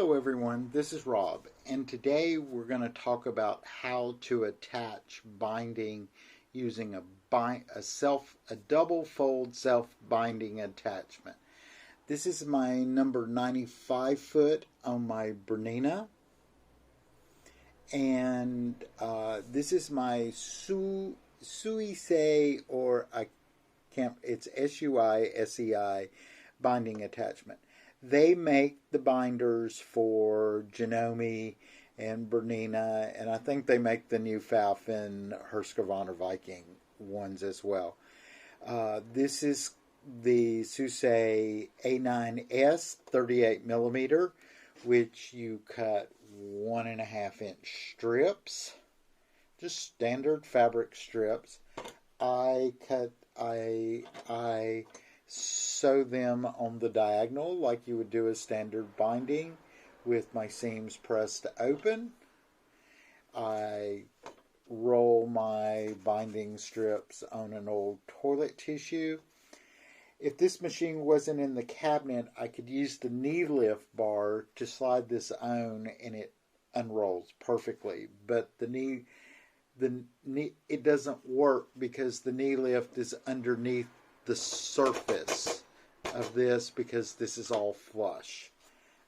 Hello everyone, this is Rob, and today we're going to talk about how to attach binding using a double fold self-binding attachment. This is my number 95 foot on my Bernina, and this is my SuiSei, or it's SuiSei binding attachment. They make the binders for Janome and Bernina, and I think they make the new Falcon Husqvarna Viking ones as well. This is the SuiSei A9S 38 millimeter, which you cut 1.5 inch strips, just standard fabric strips. I sew them on the diagonal like you would do a standard binding with my seams pressed open. I roll my binding strips on an old toilet tissue. If this machine wasn't in the cabinet, I could use the knee lift bar to slide this on and it unrolls perfectly. But it doesn't work because the knee lift is underneath the surface of this because this is all flush.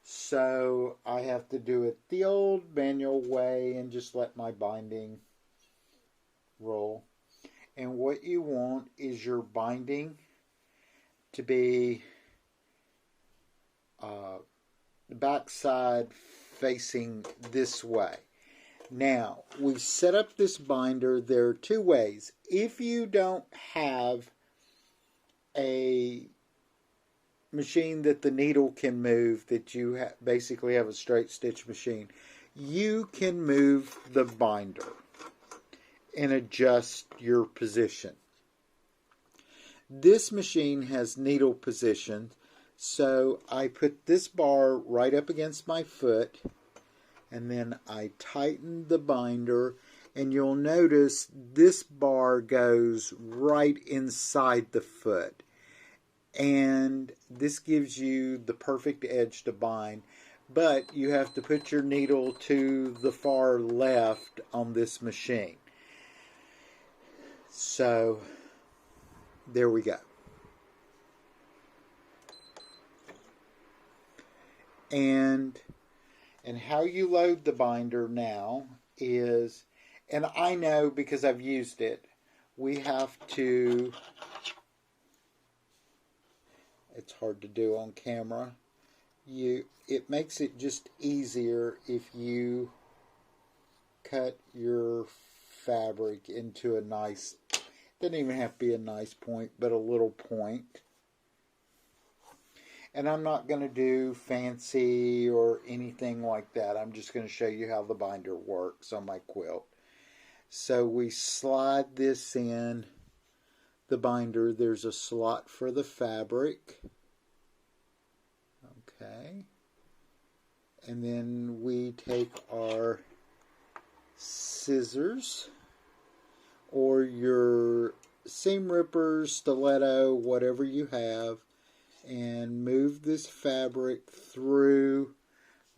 So I have to do it the old manual way and just let my binding roll. And what you want is your binding to be the back side facing this way. Now, we set up this binder. There are two ways. If you don't have a machine that the needle can move, that you basically have a straight stitch machine, you can move the binder and adjust your position. This machine has needle position, so I put this bar right up against my foot and then I tighten the binder, and you'll notice this bar goes right inside the foot. And this gives you the perfect edge to bind. But you have to put your needle to the far left on this machine. So, there we go. And how you load the binder now is, and I know because I've used it, we have to, it's hard to do on camera, it makes it just easier if you cut your fabric into a nice, doesn't even have to be a nice point, but a little point. And I'm not going to do fancy or anything like that. I'm just going to show you how the binder works on my quilt. So we slide this in the binder. There's a slot for the fabric. Okay. And then we take our scissors or your seam rippers, stiletto, whatever you have, and move this fabric through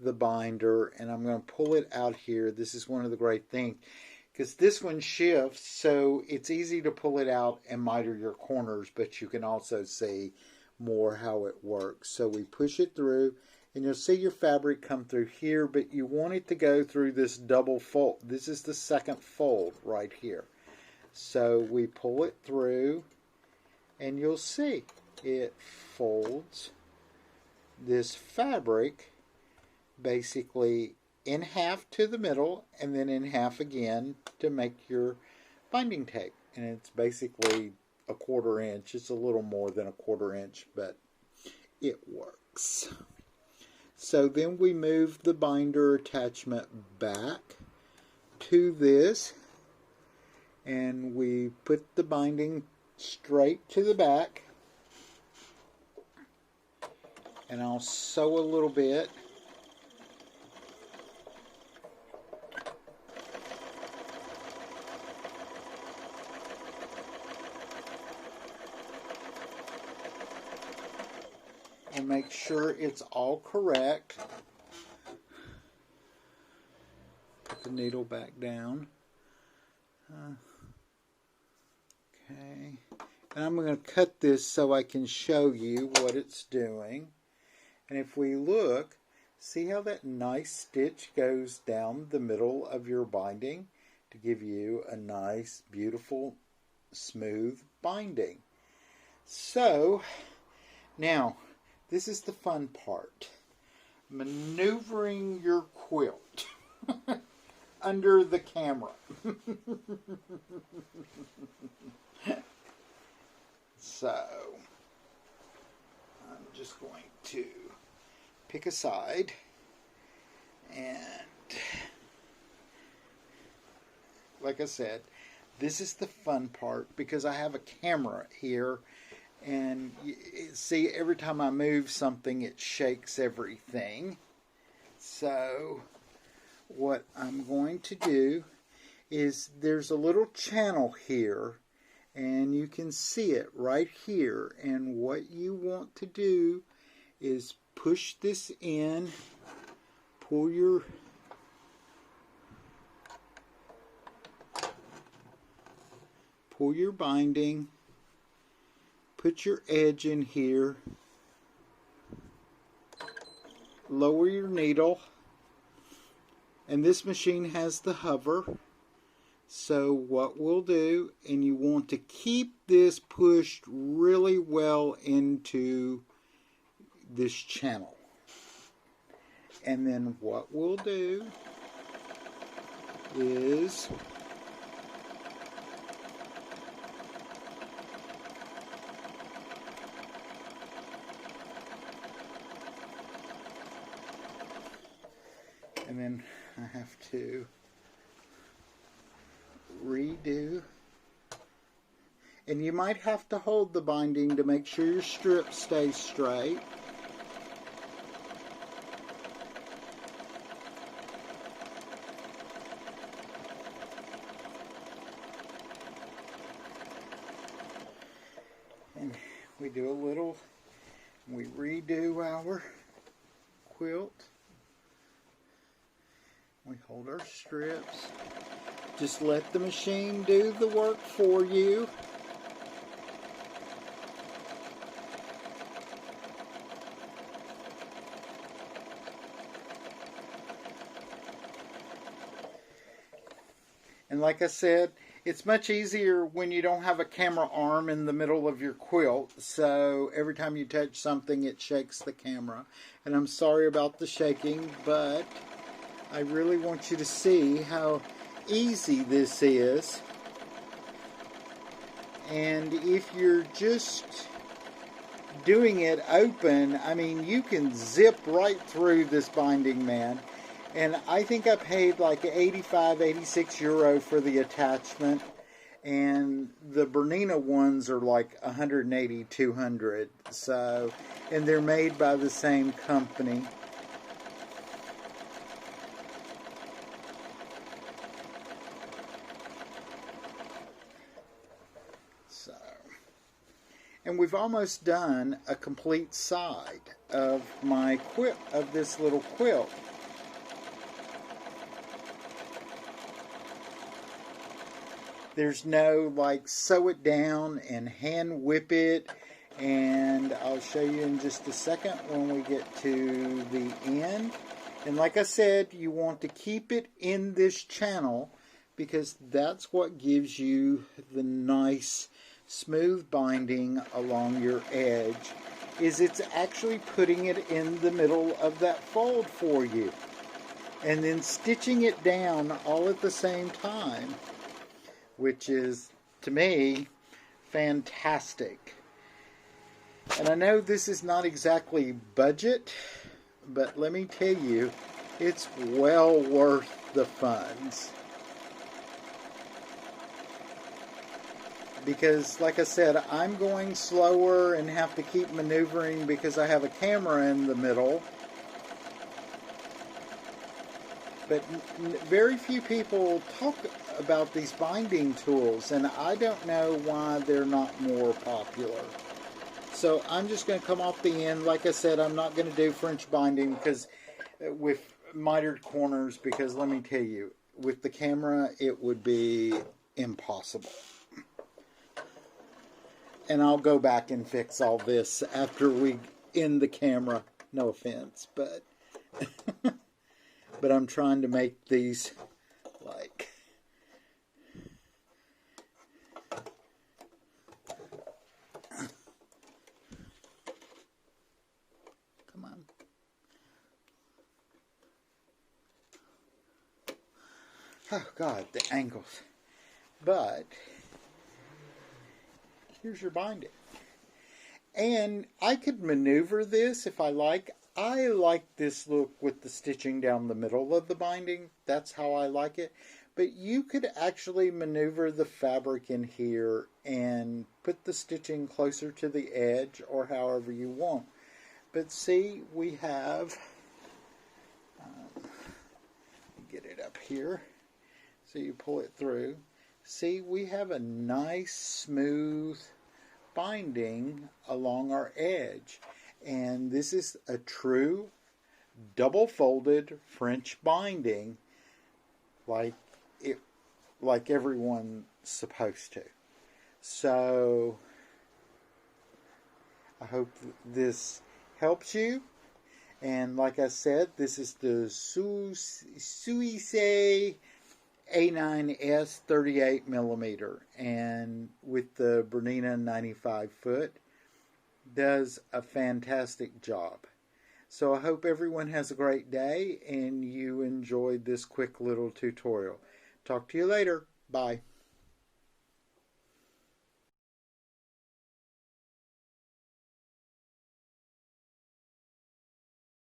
the binder. And I'm going to pull it out here. This is one of the great things, because this one shifts, so it's easy to pull it out and miter your corners, but you can also see more how it works. So we push it through, and you'll see your fabric come through here, but you want it to go through this double fold. This is the second fold right here. So we pull it through, and you'll see it folds this fabric basically in half to the middle and then in half again to make your binding tape. And it's basically a 1/4 inch. It's a little more than a 1/4 inch, but it works. So then we move the binder attachment back to this, and we put the binding straight to the back. And I'll sew a little bit. And make sure it's all correct. the needle back down. Okay. And I'm going to cut this so I can show you what it's doing. And if we look, see how that nice stitch goes down the middle of your binding to give you a nice, beautiful, smooth binding. So, now, this is the fun part. Maneuvering your quilt under the camera. So, I'm just going to pick a side and, like I said, this is the fun part because I have a camera here, and see, every time I move something it shakes everything. So what I'm going to do is, there's a little channel here and you can see it right here, and what you want to do is push this in, pull your binding, put your edge in here, lower your needle, and this machine has the hover. So what we'll do, and you want to keep this pushed really well into this channel. And then what we'll do is and then I have to redo, and you might have to hold the binding to make sure your strip stays straight. And we do a little, we redo our quilt. We hold our strips. Just let the machine do the work for you. And like I said, it's much easier when you don't have a camera arm in the middle of your quilt. So every time you touch something, it shakes the camera. And I'm sorry about the shaking, but I really want you to see how easy this is. And if you're just doing it open, I mean, you can zip right through this binding, man. And I think I paid like 85, 86 euro for the attachment, and the Bernina ones are like 180, 200. So, and they're made by the same company. And we've almost done a complete side of my quilt, of this little quilt. There's no like sew it down and hand whip it, and I'll show you in just a second when we get to the end. And like I said, you want to keep it in this channel because that's what gives you the nice smooth binding along your edge. Is it's actually putting it in the middle of that fold for you and then stitching it down all at the same time, which is, to me, fantastic. And I know this is not exactly budget, but let me tell you, it's well worth the funds. Because, like I said, I'm going slower and have to keep maneuvering because I have a camera in the middle. But very few people talk about these binding tools, and I don't know why they're not more popular. So I'm just going to come off the end. Like I said, I'm not going to do French binding because with mitered corners, because let me tell you, with the camera, it would be impossible. And I'll go back and fix all this after we end the camera. No offense, but but I'm trying to make these like come on. Oh God, the angles. But here's your binding. And I could maneuver this if I like. I like this look with the stitching down the middle of the binding. That's how I like it. But you could actually maneuver the fabric in here and put the stitching closer to the edge or however you want. But see, we have, get it up here so you pull it through. See, we have a nice smooth binding along our edge, and this is a true double folded French binding like everyone's supposed to. So I hope this helps you, and like I said, this is the SuiSei A9S 38 millimeter, and with the Bernina 95 foot, does a fantastic job. So I hope everyone has a great day and you enjoyed this quick little tutorial. Talk to you later. Bye.